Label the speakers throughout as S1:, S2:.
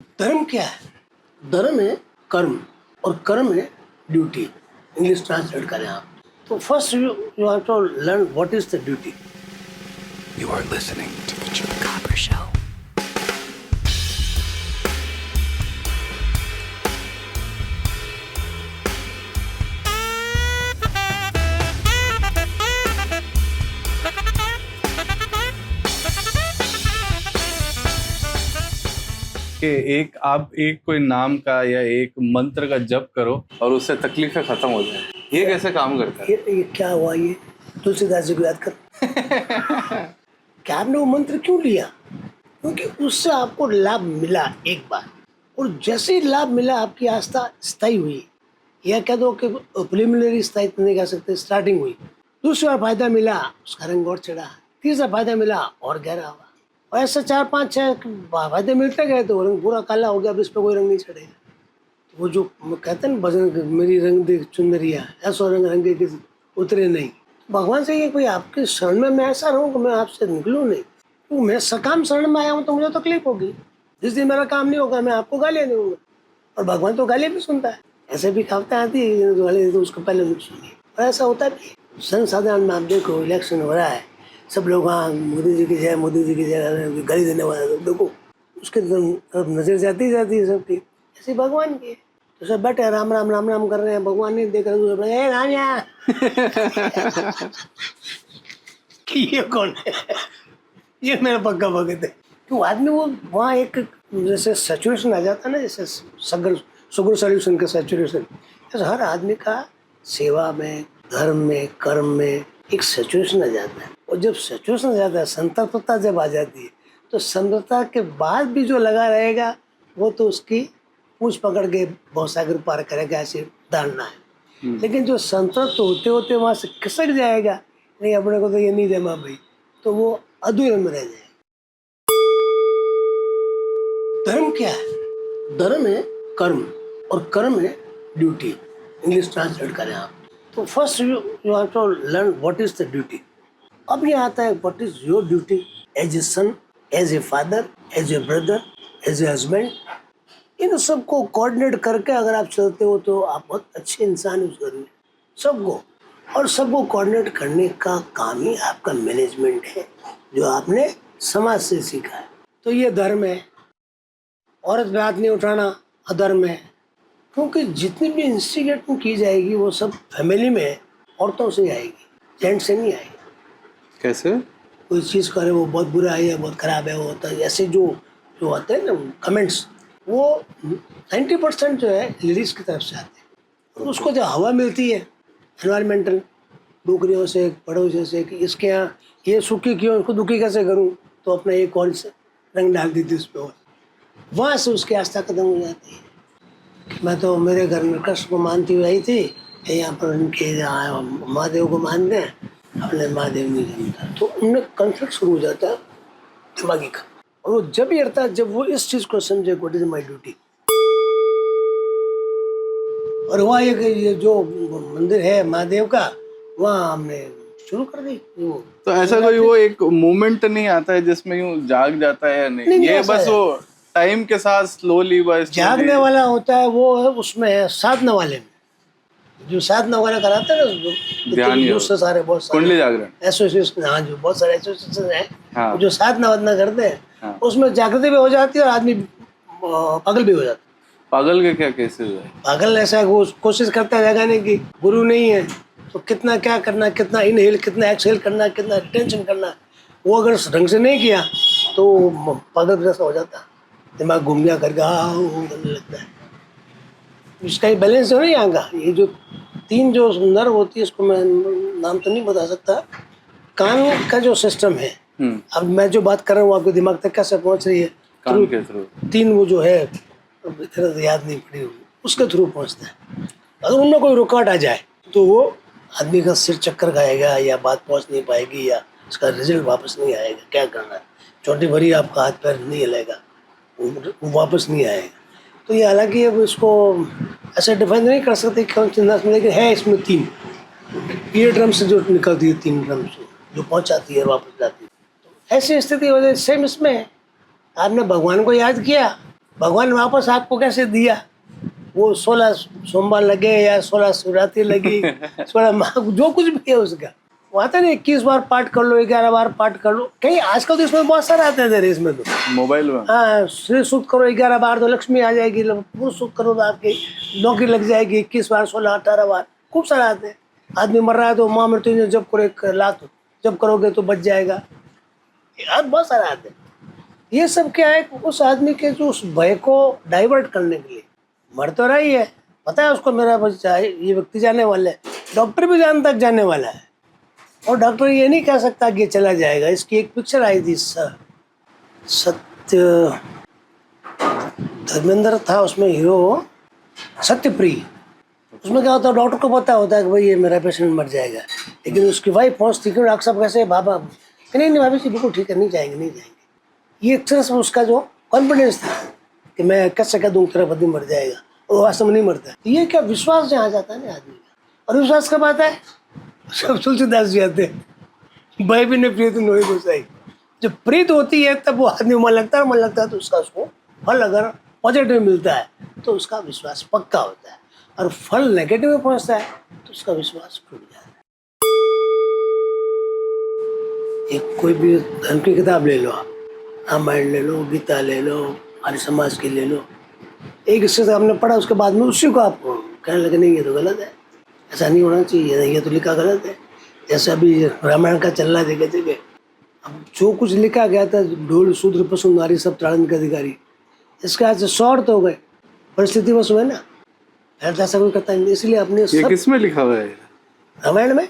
S1: धर्म क्या है? धर्म है कर्म, और कर्म है ड्यूटी। इंग्लिश ट्रांसलेट करें आप तो first you have to learn what is the duty.
S2: You are listening to The Chupacabra Show.
S3: कि आप एक कोई नाम का या एक मंत्र का जप करो और उससे तकलीफें खत्म हो जाए, ये कैसे काम करता है?
S1: ये क्या हुआ? ये तुलसीदास जी को याद कर। क्या आपने वो मंत्र क्यों लिया? क्योंकि उससे आपको लाभ मिला एक बार, और जैसे ही लाभ मिला आपकी आस्था स्थायी हुई, या कह दो कि प्रिलिमिनरी स्थायी नहीं कह सकते, स्टार्टिंग हुई। दूसरी बार फायदा मिला, उसका रंग और चढ़ा। तीसरा फायदा मिला और गहरा हुआ, और ऐसे 4 5 6 फायदे मिलते गए तो रंग पूरा काला हो गया। अब इस पर कोई रंग नहीं चढ़ेगा। वो जो कहते हैं भजन, मेरी रंग देख चुनरिया, ऐसा रंग रंगे कि उतरे नहीं। भगवान से ये कोई आपके शरण में मैं ऐसा रहूँ कि मैं आपसे निकलूँ नहीं। तो मैं सकाम शरण में आया हूँ तो मुझे तकलीफ होगी। जिस दिन मेरा काम नहीं होगा मैं आपको गालियाँ दूंगा, और भगवान तो गालियाँ भी सुनता है। ऐसे भी कहावतें आती है, गाली तो उसको पहले नहीं सुनिए, और ऐसा होता भी। सर्वसाधारण में आप देखो, इलेक्शन हो रहा है, सब लोग हाँ मोदी जी की जय, मोदी जी की जय, गाली देने वाला लोग देखो, उसके तरफ नजर जाती है सबकी। ऐसे भगवान की है। तो सब बैठे राम राम राम राम कर रहे हैं, भगवान नहीं देख रहे, राम या कि ये कौन है? ये मेरा पक्का भगत है। तो आदमी वो वहाँ एक जैसे सैचुरेशन आ जाता है ना, जैसे सुगर सॉल्यूशन का सैचुरेशन, जैसे हर आदमी का सेवा में, धर्म में, कर्म में एक सैचुरेशन आ जाता है। और जब सैचुरेशन आ जाता है, संतृप्तता जब आ जाती है, तो संतृप्तता के बाद भी जो लगा रहेगा वो तो उसकी पूछ पकड़ के बहुत सागर पार करेगा, ऐसी धारणा है। लेकिन जो संतृप्त होते होते वहाँ से खिसक जाएगा, नहीं अपने को तो ये नहीं देना भाई, तो वो अधूरे में रह जाएगा। धर्म क्या है? धर्म है कर्म, और कर्म है ड्यूटी। इंग्लिश ट्रांसलेट करें आप तो first you have to learn what is the duty. अब ये आता है what is your duty as a son, as a father, as a brother, as a husband. इन सबको कोऑर्डिनेट करके अगर आप चलते हो तो आप बहुत अच्छे इंसान उस घर में, सबको। और सबको कोऑर्डिनेट करने का काम ही आपका मैनेजमेंट है, जो आपने समाज से सीखा है। तो ये धर्म है। औरत पे हाथ नहीं उठाना अधर्म है, क्योंकि जितनी भी इंस्टिगेटिंग की जाएगी वो सब फैमिली में औरतों से आएगी, जेंट से नहीं आएगी।
S3: कैसे?
S1: कोई चीज़ करे वो बहुत बुरा है या बहुत ख़राब है, वो होता है। ऐसे जो आते हैं ना कमेंट्स, वो 90% जो है लेडीज़ की तरफ से आते हैं। और उसको जो हवा मिलती है एनवायरमेंटल, डोकरियों से, पड़ोसियों से, कि इसके यहाँ ये सुखी क्यों, उसको दुखी कैसे करूँ, तो अपना एक और से रंग डाल देती उस पर, और वहाँ से उसकी आस्था खत्म हो जाती है। मैं तो मेरे घर में कृष्ण को मानती हुई आई थी, यहाँ पर उनके यहाँ महादेव को मानते हैं, अपने महादेव नहीं जानता, तो उनमें कॉन्फ्लिक्ट शुरू हो जाता है दिमागी का। और वो जब ही रहता है जब वो इस चीज़ को समझे व्हाट इज माई ड्यूटी। और वहाँ ये जो मंदिर है महादेव का, वहाँ हमने शुरू कर दी वो।
S3: तो ऐसा कोई वो एक मोमेंट नहीं आता है जिसमें यूं जाग जाता है या नहीं? ये बस वो टाइम के साथ स्लोली बस
S1: जागने वाला होता है। वो है उसमें है साधना वाले में, जो साधना वाला कराते हैं ना,
S3: ध्यान
S1: से सारे बहुत सारे
S3: कुंडली जागरण
S1: एसोसिएशन, हाँ जो बहुत सारे एसोसिएशन है,
S3: हाँ।
S1: जो साधना वाधना करते हैं,
S3: हाँ।
S1: उसमें जागृति भी हो जाती है और आदमी पागल भी हो जाता है।
S3: पागल के क्या केसेस है?
S1: पागल ऐसा कोशिश करता है जगाने की, गुरु नहीं है तो कितना क्या करना, कितना इनहेल, कितना एक्सहेल करना, कितना टेंशन करना, वो अगर ढंग से नहीं किया तो पागल जैसा हो जाता है, दिमाग घूम गया करके करने लगता है। इसका ही बैलेंस हो नहीं आएगा। ये जो 3 जो नर्व होती है, इसको मैं नाम तो नहीं बता सकता, कान का जो सिस्टम है, अब मैं जो बात कर रहा हूँ आपके दिमाग तक कैसे पहुँच रही है,
S3: कान के थ्रू
S1: 3 वो जो है इतना तो याद नहीं पड़ी होगी, उसके थ्रू पहुँचता है। अगर उनमें कोई रुकावट आ जाए तो वो आदमी का सिर चक्कर खाएगा, या बात पहुँच नहीं पाएगी, या उसका रिजल्ट वापस नहीं आएगा। क्या करना है, चोटी भरी आपका हाथ पैर नहीं हिलेगा, वो वापस नहीं आएगा। तो ये हालांकि अब इसको ऐसे डिफाइन नहीं कर सकते कौन सी नस में, लेकिन है इसमें 3 ईयर ड्रम से जो निकलती है, 3 ड्रम से जो पहुंचाती है वापस जाती है। तो ऐसी स्थिति हो जाए। सेम इसमें आपने भगवान को याद किया भगवान ने वापस आपको कैसे दिया? वो 16 सोमवार लगे या 16 शिवरात्रि लगी, 16 माह, जो कुछ भी है उसका, वो आता नहीं 21 बार पाठ कर लो, 11 बार पाठ कर लो। कहीं आजकल तो इसमें बहुत सारे आते हैं इसमें तो,
S3: मोबाइल में।
S1: हाँ, श्री सूक्त करो 11 बार तो लक्ष्मी आ जाएगी, पुरुष सूक्त करो तो आपकी नौकरी लग जाएगी, 21 बार 16 18 बार, खूब सारे आते हैं। आदमी मर रहा है तो माँ मृत्युंजय जब करो 1 लाख, जब करोगे तो बच जाएगा, यार बहुत सारे आते हैं। ये सब क्या है? उस आदमी के जो उस भय को डाइवर्ट करने के लिए, मर तो रही है, पता है उसको मेरा बच्चा है, ये व्यक्ति जाने वाला है, डॉक्टर भी जान तक जाने वाला है, और डॉक्टर ये नहीं कह सकता कि ये चला जाएगा। इसकी एक पिक्चर आई थी, सत्य, धर्मेंद्र था उसमें हीरो, सत्यप्रिय। उसमें क्या होता है, डॉक्टर को पता होता है कि भाई ये मेरा पेशेंट मर जाएगा, लेकिन उसकी वाइफ पहुंचती क्यों, डॉक्टर साहब कैसे, बाबा नहीं नहीं भाभी जी बिल्कुल ठीक है, नहीं जाएंगे नहीं जाएंगे। ये एक तरह से उसका जो कॉन्फिडेंस था कि मैं कैसे कह दूँ तेरा पति मर जाएगा, वो वास्तव में नहीं मरता है। ये क्या विश्वास जहाँ जाता है ना आदमी का, और विश्वास कब आता है? सब तुलसीदास जी आते हैं, भय भी नहीं प्रीत नहीं गोसाई। जब प्रीत होती है तब वो आदमी मन लगता है तो उसका उसको फल अगर पॉजिटिव मिलता है तो उसका विश्वास पक्का होता है, और फल नेगेटिव में पहुंचता है तो उसका विश्वास टूट जाता है। एक कोई भी धर्म की किताब ले लो आप, रामायण ले लो, गीता ले लो, हमारे समाज की ले लो, एक हिस्से से आपने पढ़ा, उसके बाद में उसी को आप कहने लगे नहीं ये तो गलत है, ऐसा नहीं होना चाहिए, ये तो लिखा गलत है। जैसे अभी रामायण का चल रहा है जगह जगह, अब जो कुछ लिखा गया था, ढोल शूद्र पशु नारी सब ताड़न के अधिकारी, इसका आज 100 अर्थ हो गए, परिस्थिति बस हुए ना, ऐसा कोई करता नहीं। इसलिए अपने
S3: ये किसमें लिखा हुआ है?
S1: रामायण में,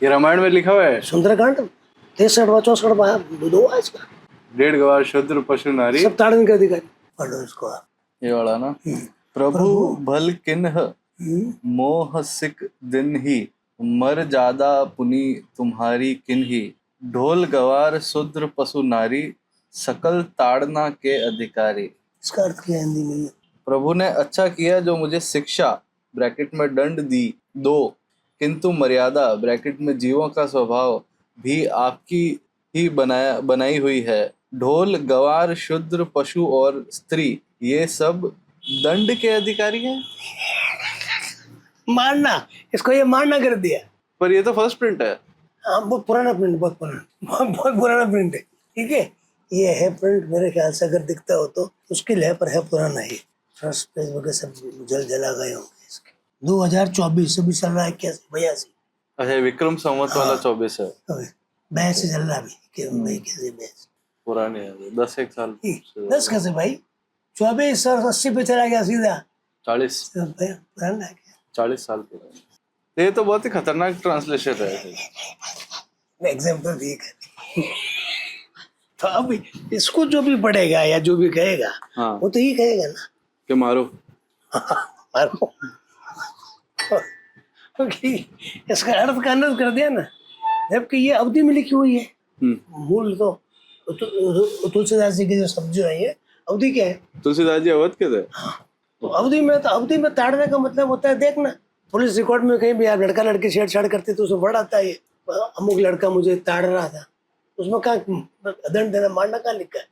S3: ये रामायण में लिखा हुआ है,
S1: सुंदरकांड 63वां 64वां दो आज का,
S3: 1.5 गवार शूद्र पशु नारी
S1: सब ताड़न के अधिकारी, पढ़ो इसको आप।
S3: ये वाला ना, प्रभु भल किन्ह मोह सिक दिन ही, मर जादा पुनि तुम्हारी किन्ही, ढोल गवार शूद्र पशु नारी, सकल ताड़ना के अधिकारी।
S1: इसका अर्थ क्या है हिंदी में?
S3: प्रभु ने अच्छा किया जो मुझे शिक्षा ब्रैकेट में दंड दो, किंतु मर्यादा ब्रैकेट में जीवों का स्वभाव भी आपकी ही बनाई हुई है। ढोल गवार शूद्र पशु और स्त्री ये सब दंड के अधिकारी हैं।
S1: मारना, इसको ये मारना कर दिया।
S3: पर ये तो फर्स्ट प्रिंट है।
S1: हाँ, बहुत पुराना प्रिंट, बहुत पुराना प्रिंट है। ठीक है, ये है प्रिंट, मेरे ख्याल से अगर दिखता हो तो मुश्किल है, पर है पुराना ही। फर्स्ट पेज वगैरह सब जला गए होंगे इसके। 2024 अभी चल रहा है, 82
S3: अच्छा, विक्रम संवत वाला 24 है,
S1: 82 चल रहा अभी, कैसे 82
S3: पुराने है, 10 साल
S1: 10 कैसे भाई, 24 और 80 पे चला गया सीधा,
S3: 40
S1: पुराना है क्या?
S3: 40 साल पुराना। ये तो बहुत ही खतरनाक ट्रांसलेशन है।
S1: एग्जाम्पल दिए कर। तो अब इसको जो भी पढ़ेगा या जो भी कहेगा,
S3: हाँ,
S1: वो तो ही कहेगा ना
S3: कि मारो
S1: मारो। क्योंकि इसका अर्थ का अनर्थ कर दिया ना, जबकि ये अवधि में लिखी हुई है। मूल तो तुलसीदास जी के जो शब्द जो है, ये अवधि क्या है? तुलसीदास
S3: जी अवध के थे।
S1: तो अवधि में ताड़ने का मतलब होता है, देखना पुलिस रिकॉर्ड में कहीं भी आप लड़का लड़की छेड़छाड़ करती तो उसमें वर्ड आता है, ये अमुक लड़का मुझे ताड़ रहा था, उसमें कहाँ दंड देना, मारना कहाँ लिखा है?